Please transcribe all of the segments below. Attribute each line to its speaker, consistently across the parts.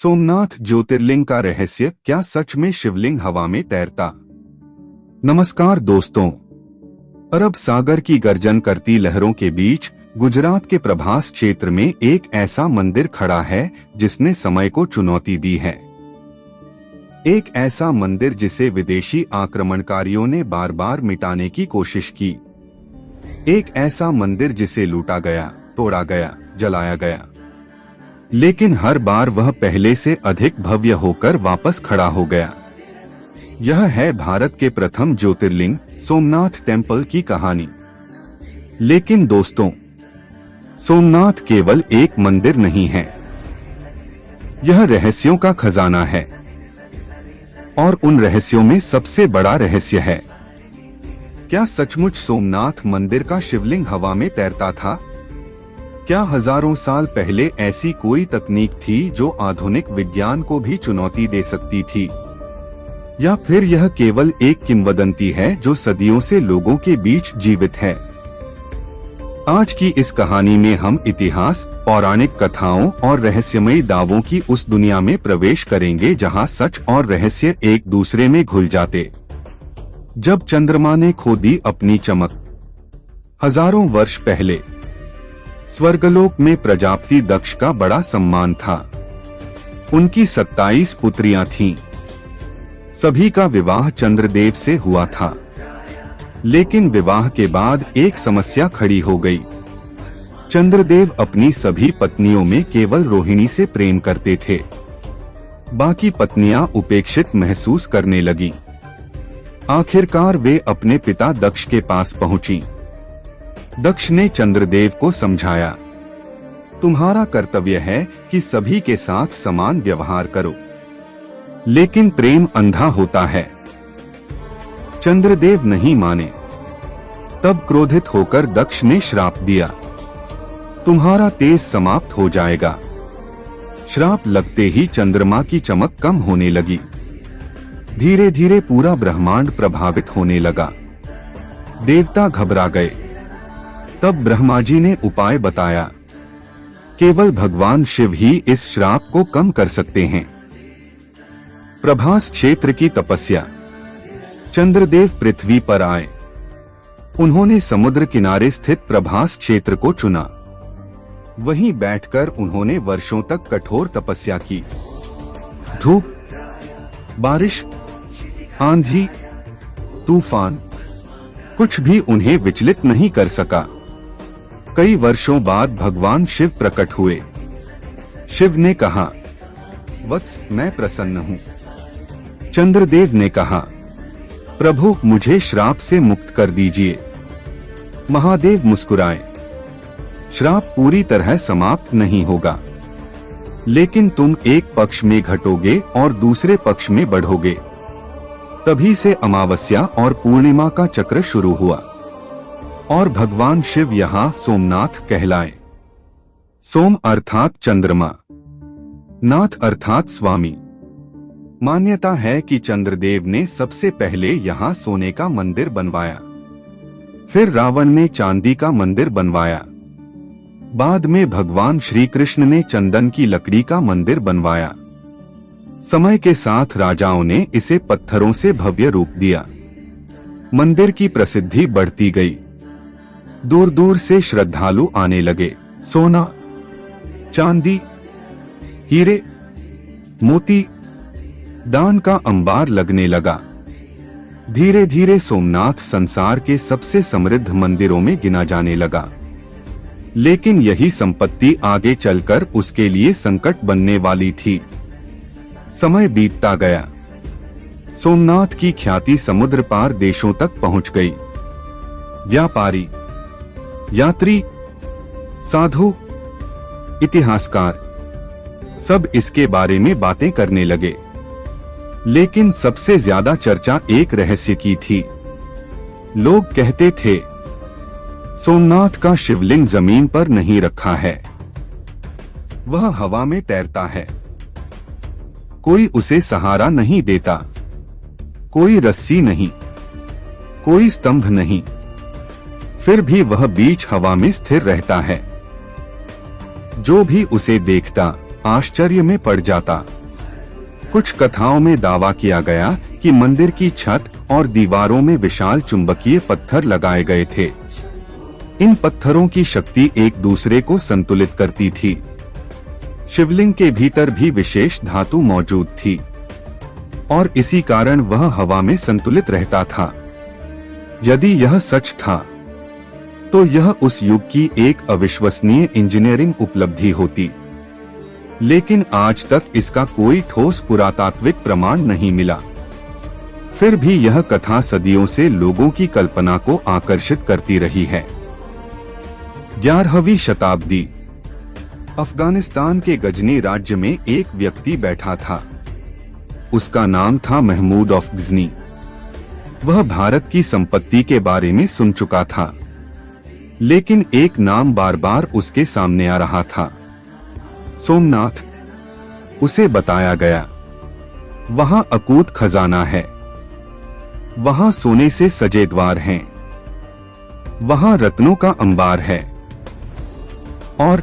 Speaker 1: सोमनाथ ज्योतिर्लिंग का रहस्य, क्या सच में शिवलिंग हवा में तैरता? नमस्कार दोस्तों, अरब सागर की गर्जन करती लहरों के बीच गुजरात के प्रभास क्षेत्र में एक ऐसा मंदिर खड़ा है जिसने समय को चुनौती दी है। एक ऐसा मंदिर जिसे विदेशी आक्रमणकारियों ने बार बार मिटाने की कोशिश की। एक ऐसा मंदिर जिसे लूटा गया, तोड़ा गया, जलाया गया, लेकिन हर बार वह पहले से अधिक भव्य होकर वापस खड़ा हो गया। यह है भारत के प्रथम ज्योतिर्लिंग सोमनाथ टेम्पल की कहानी। लेकिन दोस्तों, सोमनाथ केवल एक मंदिर नहीं है, यह रहस्यों का खजाना है। और उन रहस्यों में सबसे बड़ा रहस्य है, क्या सचमुच सोमनाथ मंदिर का शिवलिंग हवा में तैरता था? क्या हजारों साल पहले ऐसी कोई तकनीक थी जो आधुनिक विज्ञान को भी चुनौती दे सकती थी? या फिर यह केवल एक किंवदंती है जो सदियों से लोगों के बीच जीवित है? आज की इस कहानी में हम इतिहास, पौराणिक कथाओं और रहस्यमयी दावों की उस दुनिया में प्रवेश करेंगे जहां सच और रहस्य एक दूसरे में घुल जाते। जब चंद्रमा ने खो दी अपनी चमक, हजारों वर्ष पहले स्वर्गलोक में प्रजापति दक्ष का बड़ा सम्मान था। उनकी 27 पुत्रियां थीं। सभी का विवाह चंद्रदेव से हुआ था। लेकिन विवाह के बाद एक समस्या खड़ी हो गई। चंद्रदेव अपनी सभी पत्नियों में केवल रोहिणी से प्रेम करते थे। बाकी पत्नियां उपेक्षित महसूस करने लगी। आखिरकार वे अपने पिता दक्ष के पास पहुंची। दक्ष ने चंद्रदेव को समझाया, तुम्हारा कर्तव्य है कि सभी के साथ समान व्यवहार करो, लेकिन प्रेम अंधा होता है। चंद्रदेव नहीं माने। तब क्रोधित होकर दक्ष ने श्राप दिया, तुम्हारा तेज समाप्त हो जाएगा। श्राप लगते ही चंद्रमा की चमक कम होने लगी। धीरे धीरे पूरा ब्रह्मांड प्रभावित होने लगा। देवता घबरा गए। तब ब्रह्मा जी ने उपाय बताया, केवल भगवान शिव ही इस श्राप को कम कर सकते हैं। प्रभास क्षेत्र की तपस्या। चंद्रदेव पृथ्वी पर आए। उन्होंने समुद्र किनारे स्थित प्रभास क्षेत्र को चुना। वहीं बैठकर उन्होंने वर्षों तक कठोर तपस्या की। धूप, बारिश, आंधी, तूफान, कुछ भी उन्हें विचलित नहीं कर सका। कई वर्षों बाद भगवान शिव प्रकट हुए। शिव ने कहा, वत्स, मैं प्रसन्न हूँ। चंद्रदेव ने कहा, प्रभु, मुझे श्राप से मुक्त कर दीजिए। महादेव मुस्कुराए, श्राप पूरी तरह समाप्त नहीं होगा, लेकिन तुम एक पक्ष में घटोगे और दूसरे पक्ष में बढ़ोगे। तभी से अमावस्या और पूर्णिमा का चक्र शुरू हुआ और भगवान शिव यहाँ सोमनाथ कहलाए। सोम अर्थात चंद्रमा, नाथ अर्थात स्वामी। मान्यता है कि चंद्रदेव ने सबसे पहले यहाँ सोने का मंदिर बनवाया। फिर रावण ने चांदी का मंदिर बनवाया। बाद में भगवान श्री कृष्ण ने चंदन की लकड़ी का मंदिर बनवाया। समय के साथ राजाओं ने इसे पत्थरों से भव्य रूप दिया। मंदिर की प्रसिद्धि बढ़ती गई। दूर दूर से श्रद्धालु आने लगे। सोना, चांदी, हीरे, मोती, दान का अंबार लगने लगा। धीरे धीरे सोमनाथ संसार के सबसे समृद्ध मंदिरों में गिना जाने लगा। लेकिन यही संपत्ति आगे चलकर उसके लिए संकट बनने वाली थी। समय बीतता गया। सोमनाथ की ख्याति समुद्र पार देशों तक पहुंच गई। व्यापारी, यात्री, साधु, इतिहासकार सब इसके बारे में बातें करने लगे। लेकिन सबसे ज्यादा चर्चा एक रहस्य की थी। लोग कहते थे, सोमनाथ का शिवलिंग जमीन पर नहीं रखा है, वह हवा में तैरता है। कोई उसे सहारा नहीं देता, कोई रस्सी नहीं, कोई स्तंभ नहीं, फिर भी वह बीच हवा में स्थिर रहता है। जो भी उसे देखता आश्चर्य में पड़ जाता। कुछ कथाओं में दावा किया गया कि मंदिर की छत और दीवारों में विशाल चुंबकीय पत्थर लगाए गए थे। इन पत्थरों की शक्ति एक दूसरे को संतुलित करती थी। शिवलिंग के भीतर भी विशेष धातु मौजूद थी और इसी कारण वह हवा में संतुलित रहता था। यदि यह सच था तो यह उस युग की एक अविश्वसनीय इंजीनियरिंग उपलब्धि होती, लेकिन आज तक इसका कोई ठोस पुरातात्विक प्रमाण नहीं मिला। फिर भी यह कथा सदियों से लोगों की कल्पना को आकर्षित करती रही है। 11वीं शताब्दी। अफगानिस्तान के गजनी राज्य में एक व्यक्ति बैठा था। उसका नाम था महमूद ऑफ गजनी। वह भारत की संपत्ति के बारे में सुन चुका था, लेकिन एक नाम बार बार उसके सामने आ रहा था, सोमनाथ। उसे बताया गया, वहां अकूत खजाना है, वहां सोने से सजे द्वार हैं, वहां रत्नों का अंबार है और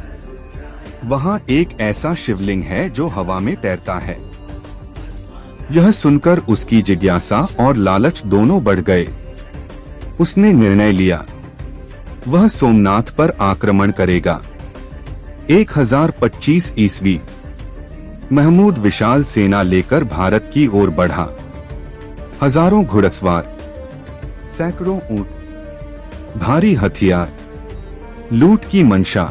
Speaker 1: वहां एक ऐसा शिवलिंग है जो हवा में तैरता है। यह सुनकर उसकी जिज्ञासा और लालच दोनों बढ़ गए। उसने निर्णय लिया, वह सोमनाथ पर आक्रमण करेगा। 1025 ईस्वी। महमूद विशाल सेना लेकर भारत की ओर बढ़ा। हजारों घुड़सवार, सैकड़ों ऊंट, भारी हथियार, लूट की मंशा।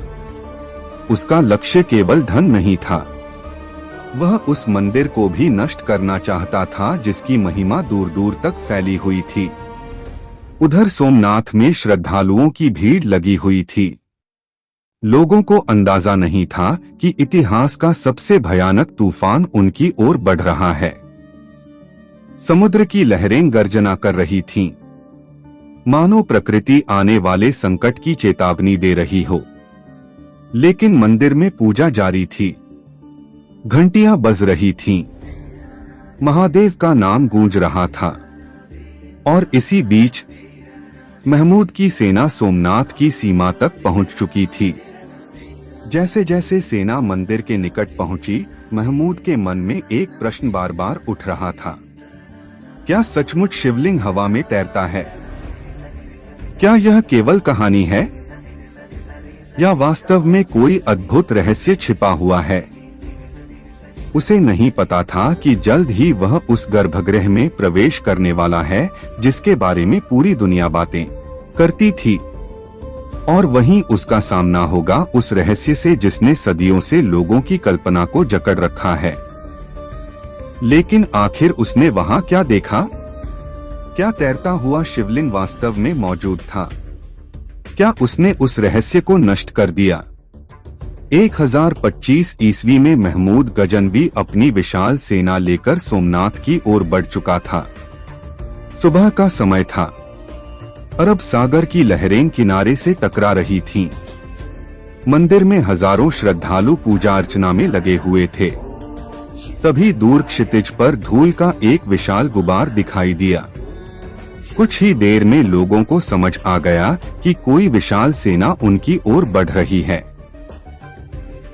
Speaker 1: उसका लक्ष्य केवल धन नहीं था, वह उस मंदिर को भी नष्ट करना चाहता था जिसकी महिमा दूर दूर तक फैली हुई थी। उधर सोमनाथ में श्रद्धालुओं की भीड़ लगी हुई थी। लोगों को अंदाजा नहीं था कि इतिहास का सबसे भयानक तूफान उनकी ओर बढ़ रहा है। समुद्र की लहरें गर्जना कर रही थीं, मानो प्रकृति आने वाले संकट की चेतावनी दे रही हो। लेकिन मंदिर में पूजा जारी थी, घंटियां बज रही थीं, महादेव का नाम गूंज रहा था। और इसी बीच महमूद की सेना सोमनाथ की सीमा तक पहुंच चुकी थी। जैसे जैसे सेना मंदिर के निकट पहुंची, महमूद के मन में एक प्रश्न बार बार उठ रहा था, क्या सचमुच शिवलिंग हवा में तैरता है? क्या यह केवल कहानी है या वास्तव में कोई अद्भुत रहस्य छिपा हुआ है? उसे नहीं पता था कि जल्द ही वह उस गर्भगृह में प्रवेश करने वाला है जिसके बारे में पूरी दुनिया बातें करती थी, और वहीं उसका सामना होगा उस रहस्य से जिसने सदियों से लोगों की कल्पना को जकड़ रखा है। लेकिन आखिर उसने वहां क्या देखा? क्या तैरता हुआ शिवलिंग वास्तव में मौजूद था? क्या उसने उस रहस्य को नष्ट कर दिया? 1025 ईस्वी में महमूद गजनवी अपनी विशाल सेना लेकर सोमनाथ की ओर बढ़ चुका था। सुबह का समय था। अरब सागर की लहरें किनारे से टकरा रही थीं। मंदिर में हजारों श्रद्धालु पूजा अर्चना में लगे हुए थे। तभी दूर क्षितिज पर धूल का एक विशाल गुबार दिखाई दिया। कुछ ही देर में लोगों को समझ आ गया कि कोई विशाल सेना उनकी ओर बढ़ रही है।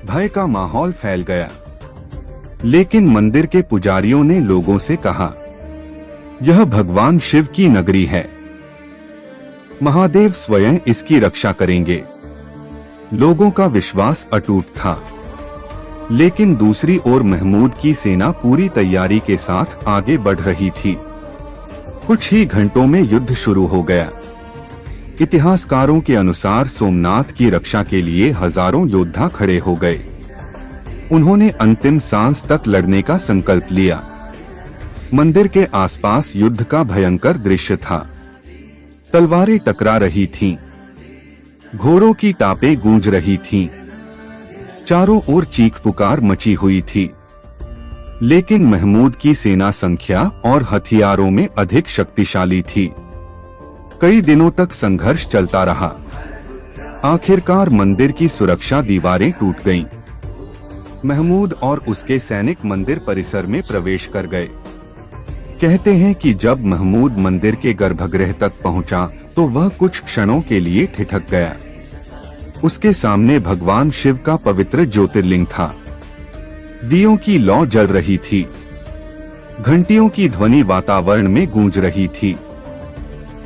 Speaker 1: भय का माहौल फैल गया, लेकिन मंदिर के पुजारियों ने लोगों से कहा, यह भगवान शिव की नगरी है, महादेव स्वयं इसकी रक्षा करेंगे। लोगों का विश्वास अटूट था, लेकिन दूसरी ओर महमूद की सेना पूरी तैयारी के साथ आगे बढ़ रही थी। कुछ ही घंटों में युद्ध शुरू हो गया। इतिहासकारों के अनुसार सोमनाथ की रक्षा के लिए हजारों योद्धा खड़े हो गए। उन्होंने अंतिम सांस तक लड़ने का संकल्प लिया। मंदिर के आसपास युद्ध का भयंकर दृश्य था। तलवारें टकरा रही थीं, घोड़ों की टापें गूंज रही थीं, चारों ओर चीख पुकार मची हुई थी। लेकिन महमूद की सेना संख्या और हथियारों में अधिक शक्तिशाली थी। कई दिनों तक संघर्ष चलता रहा। आखिरकार मंदिर की सुरक्षा दीवारें टूट गईं। महमूद और उसके सैनिक मंदिर परिसर में प्रवेश कर गए। कहते हैं कि जब महमूद मंदिर के गर्भगृह तक पहुंचा तो वह कुछ क्षणों के लिए ठिठक गया। उसके सामने भगवान शिव का पवित्र ज्योतिर्लिंग था। दियों की लौ जल रही थी। घंटियों की ध्वनि वातावरण में गूंज रही थी।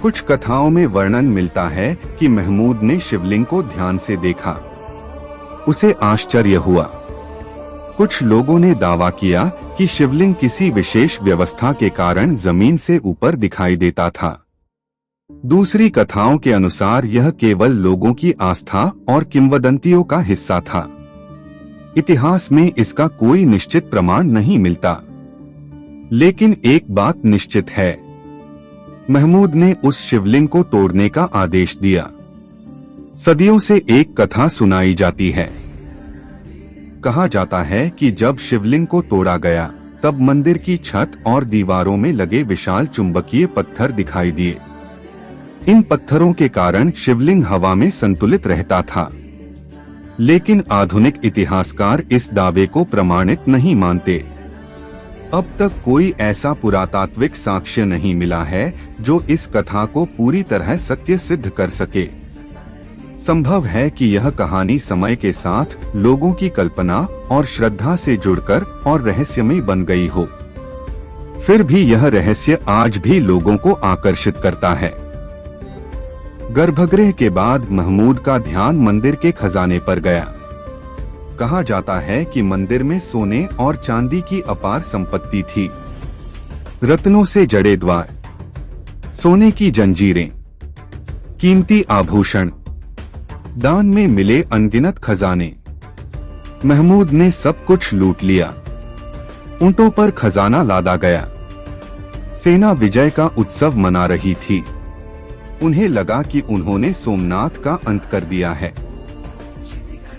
Speaker 1: कुछ कथाओं में वर्णन मिलता है कि महमूद ने शिवलिंग को ध्यान से देखा। उसे आश्चर्य हुआ। कुछ लोगों ने दावा किया कि शिवलिंग किसी विशेष व्यवस्था के कारण जमीन से ऊपर दिखाई देता था। दूसरी कथाओं के अनुसार यह केवल लोगों की आस्था और किंवदंतियों का हिस्सा था। इतिहास में इसका कोई निश्चित प्रमाण नहीं मिलता। लेकिन एक बात निश्चित है, महमूद ने उस शिवलिंग को तोड़ने का आदेश दिया। सदियों से एक कथा सुनाई जाती है। कहा जाता है कि जब शिवलिंग को तोड़ा गया तब मंदिर की छत और दीवारों में लगे विशाल चुंबकीय पत्थर दिखाई दिए। इन पत्थरों के कारण शिवलिंग हवा में संतुलित रहता था। लेकिन आधुनिक इतिहासकार इस दावे को प्रमाणित नहीं मानते। अब तक कोई ऐसा पुरातात्विक साक्ष्य नहीं मिला है जो इस कथा को पूरी तरह सत्य सिद्ध कर सके। संभव है कि यह कहानी समय के साथ लोगों की कल्पना और श्रद्धा से जुड़कर और रहस्यमय बन गई हो। फिर भी यह रहस्य आज भी लोगों को आकर्षित करता है। गर्भगृह के बाद महमूद का ध्यान मंदिर के खजाने पर गया। कहा जाता है कि मंदिर में सोने और चांदी की अपार संपत्ति थी। रत्नों से जड़े द्वार, सोने की जंजीरें, कीमती आभूषण, दान में मिले अनगिनत खजाने। महमूद ने सब कुछ लूट लिया। ऊंटों पर खजाना लादा गया। सेना विजय का उत्सव मना रही थी। उन्हें लगा कि उन्होंने सोमनाथ का अंत कर दिया है।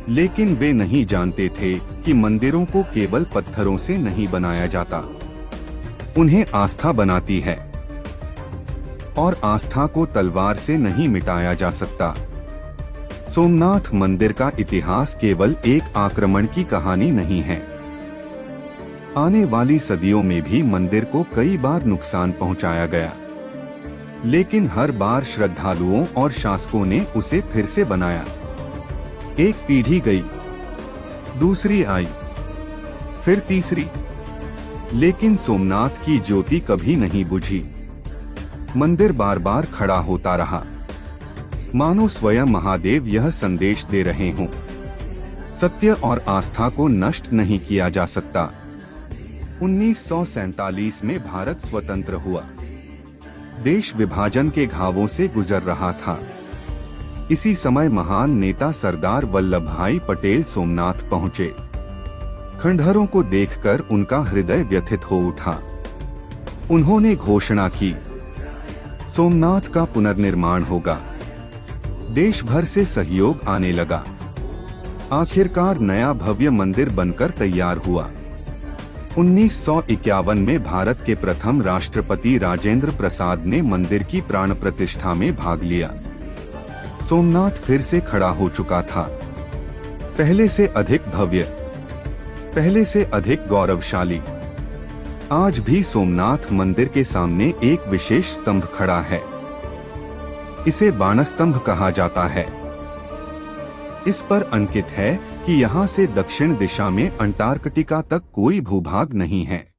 Speaker 1: लेकिन वे नहीं जानते थे कि मंदिरों को केवल पत्थरों से नहीं बनाया जाता, उन्हें आस्था बनाती है। और आस्था को तलवार से नहीं मिटाया जा सकता। सोमनाथ मंदिर का इतिहास केवल एक आक्रमण की कहानी नहीं है। आने वाली सदियों में भी मंदिर को कई बार नुकसान पहुंचाया गया, लेकिन हर बार श्रद्धालुओं और शासकों ने उसे फिर से बनाया। एक पीढ़ी गई, दूसरी आई, फिर तीसरी, लेकिन सोमनाथ की ज्योति कभी नहीं बुझी। मंदिर बार बार खड़ा होता रहा, मानो स्वयं महादेव यह संदेश दे रहे हों, सत्य और आस्था को नष्ट नहीं किया जा सकता। 1947 में भारत स्वतंत्र हुआ। देश विभाजन के घावों से गुजर रहा था। इसी समय महान नेता सरदार वल्लभ भाई पटेल सोमनाथ पहुंचे। खंडहरों को देखकर उनका हृदय व्यथित हो उठा। उन्होंने घोषणा की, सोमनाथ का पुनर्निर्माण होगा। देश भर से सहयोग आने लगा। आखिरकार नया भव्य मंदिर बनकर तैयार हुआ। 1951 में भारत के प्रथम राष्ट्रपति राजेंद्र प्रसाद ने मंदिर की प्राण प्रतिष्ठा में भाग लिया। सोमनाथ फिर से खड़ा हो चुका था, पहले से अधिक भव्य, पहले से अधिक गौरवशाली। आज भी सोमनाथ मंदिर के सामने एक विशेष स्तंभ खड़ा है। इसे बाणस्तंभ कहा जाता है। इस पर अंकित है कि यहाँ से दक्षिण दिशा में अंटार्कटिका तक कोई भूभाग नहीं है।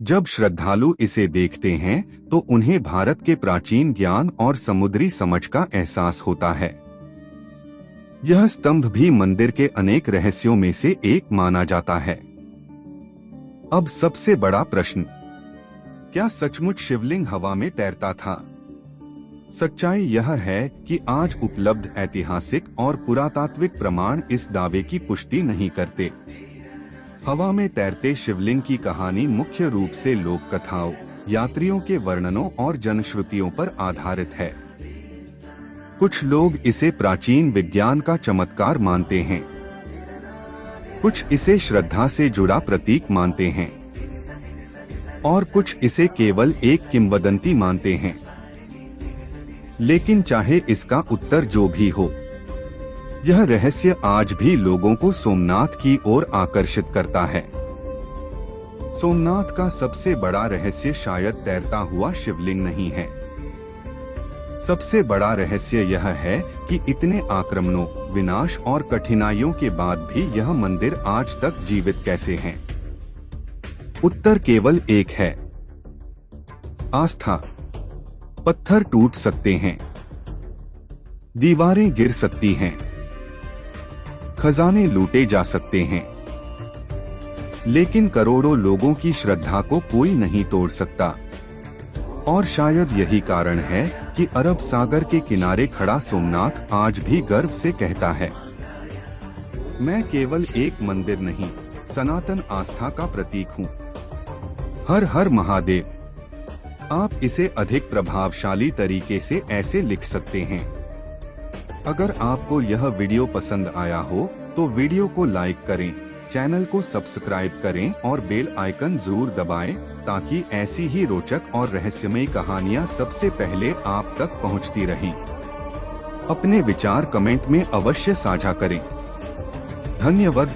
Speaker 1: जब श्रद्धालु इसे देखते हैं तो उन्हें भारत के प्राचीन ज्ञान और समुद्री समझ का एहसास होता है। यह स्तंभ भी मंदिर के अनेक रहस्यों में से एक माना जाता है। अब सबसे बड़ा प्रश्न, क्या सचमुच शिवलिंग हवा में तैरता था? सच्चाई यह है कि आज उपलब्ध ऐतिहासिक और पुरातात्विक प्रमाण इस दावे की पुष्टि नहीं करते। हवा में तैरते शिवलिंग की कहानी मुख्य रूप से लोक कथाओं, यात्रियों के वर्णनों और जनश्रुतियों पर आधारित है। कुछ लोग इसे प्राचीन विज्ञान का चमत्कार मानते हैं, कुछ इसे श्रद्धा से जुड़ा प्रतीक मानते हैं, और कुछ इसे केवल एक किंवदंती मानते हैं। लेकिन चाहे इसका उत्तर जो भी हो, यह रहस्य आज भी लोगों को सोमनाथ की ओर आकर्षित करता है। सोमनाथ का सबसे बड़ा रहस्य शायद तैरता हुआ शिवलिंग नहीं है। सबसे बड़ा रहस्य यह है कि इतने आक्रमणों, विनाश और कठिनाइयों के बाद भी यह मंदिर आज तक जीवित कैसे हैं? उत्तर केवल एक है, आस्था। पत्थर टूट सकते हैं, दीवारें गिर सकती हैं, खजाने लूटे जा सकते हैं, लेकिन करोड़ों लोगों की श्रद्धा को कोई नहीं तोड़ सकता। और शायद यही कारण है कि अरब सागर के किनारे खड़ा सोमनाथ आज भी गर्व से कहता है, मैं केवल एक मंदिर नहीं, सनातन आस्था का प्रतीक हूँ। हर हर महादेव। आप इसे अधिक प्रभावशाली तरीके से ऐसे लिख सकते हैं। अगर आपको यह वीडियो पसंद आया हो तो वीडियो को लाइक करें, चैनल को सब्सक्राइब करें और बेल आइकन जरूर दबाएं ताकि ऐसी ही रोचक और रहस्यमयी कहानियां सबसे पहले आप तक पहुंचती रहें। अपने विचार कमेंट में अवश्य साझा करें। धन्यवाद।